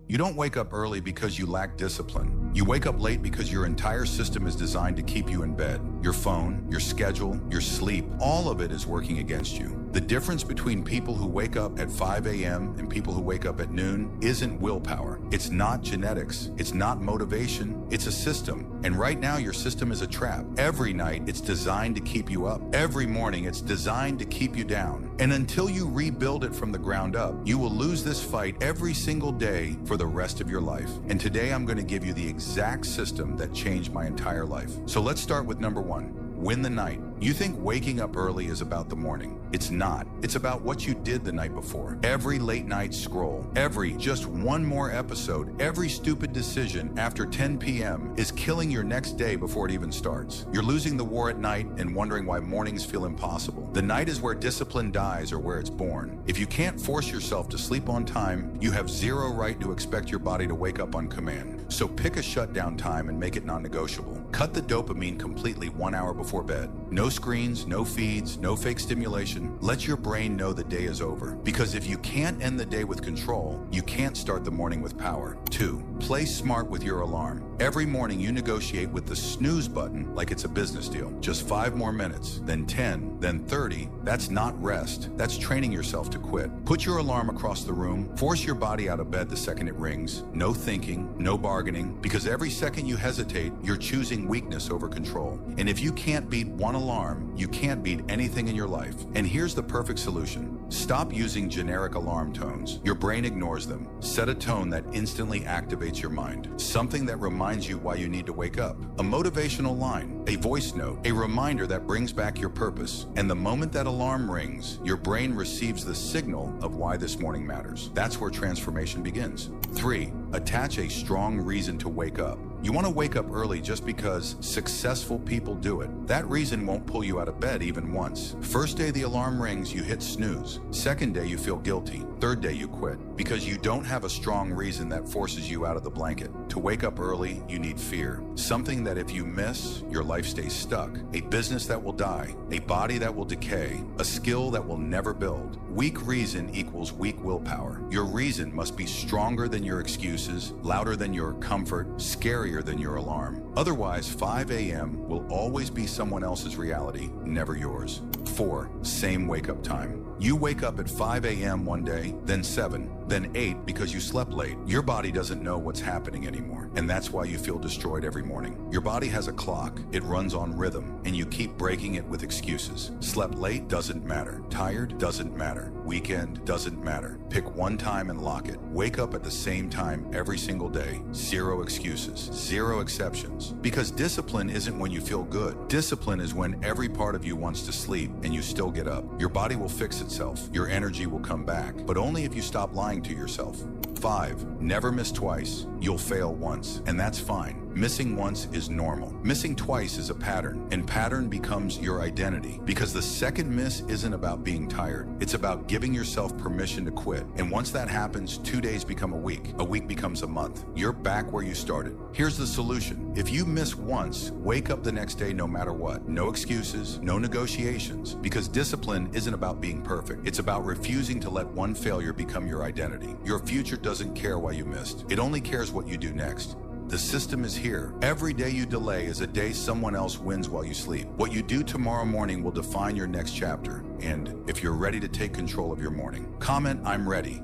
You don't wake up early because you lack discipline. You wake up late because your entire system is designed to keep you in bed. Your phone, your schedule, your sleep, all of it is working against you. The difference between people who wake up at 5 a.m. and people who wake up at noon isn't willpower. It's not genetics. It's not motivation. It's a system. And right now your system is a trap. Every night it's designed to keep you up. Every morning it's designed to keep you down. And until you rebuild it from the ground up, you will lose this fight every single day for the rest of your life. And today I'm going to give you the exact system that changed my entire life. So let's start with number 1. Win the night. You think waking up early is about the morning. It's not. It's about what you did the night before. Every late night scroll, every just one more episode, every stupid decision after 10 p.m. is killing your next day before it even starts. You're losing the war at night and wondering why mornings feel impossible. The night is where discipline dies or where it's born. If you can't force yourself to sleep on time, you have zero right to expect your body to wake up on command. So pick a shutdown time and make it non-negotiable. Cut the dopamine completely 1 hour before bed. No screens, no feeds, no fake stimulation. Let your brain know the day is over. Because if you can't end the day with control, you can't start the morning with power. 2. Play smart with your alarm. Every morning you negotiate with the snooze button like it's a business deal. Just 5 more minutes, then 10, then 30. That's not rest. That's training yourself to quit. Put your alarm across the room. Force your body out of bed the second it rings. No thinking, no bargaining, because every second you hesitate, you're choosing weakness over control. And if you can't beat one alarm, you can't beat anything in your life. And here's the perfect solution. Stop using generic alarm tones. Your brain ignores them. Set a tone that instantly activates your mind. Something that reminds you why you need to wake up. A motivational line, a voice note, a reminder that brings back your purpose. And the moment that alarm rings, your brain receives the signal of why this morning matters. That's where transformation begins. 3. Attach a strong reason to wake up. You want to wake up early just because successful people do it. That reason won't pull you out of bed even once. First day the alarm rings, you hit snooze. Second day you feel guilty. Third day you quit. Because you don't have a strong reason that forces you out of the blanket. To wake up early, you need fear. Something that if you miss, your life stays stuck. A business that will die. A body that will decay. A skill that will never build. Weak reason equals weak willpower. Your reason must be stronger than your excuses, louder than your comfort, scarier than your alarm. Otherwise, 5 a.m. will always be someone else's reality, never yours. 4. Same wake-up time. You wake up at 5 a.m. one day, then 7, then 8 because you slept late. Your body doesn't know what's happening anymore, and that's why you feel destroyed every morning. Your body has a clock, it runs on rhythm, and you keep breaking it with excuses. Slept late doesn't matter. Tired doesn't matter. Weekend doesn't matter. Pick one time and lock it. Wake up at the same time every single day. Zero excuses, zero exceptions. Because discipline isn't when you feel good. Discipline is when every part of you wants to sleep and you still get up. Your body will fix itself. Your energy will come back, but only if you stop lying to yourself. 5. Never miss twice. You'll fail once, and that's fine. Missing once is normal. Missing twice is a pattern, and pattern becomes your identity. Because the second miss isn't about being tired. It's about giving yourself permission to quit. And once that happens, 2 days become a week becomes a month. You're back where you started. Here's the solution. If you miss once, wake up the next day no matter what. No excuses, no negotiations. Because discipline isn't about being perfect. It's about refusing to let one failure become your identity. Your future doesn't care why you missed. It only cares what you do next. The system is here. Every day you delay is a day someone else wins while you sleep. What you do tomorrow morning will define your next chapter. And if you're ready to take control of your morning, comment "I'm ready."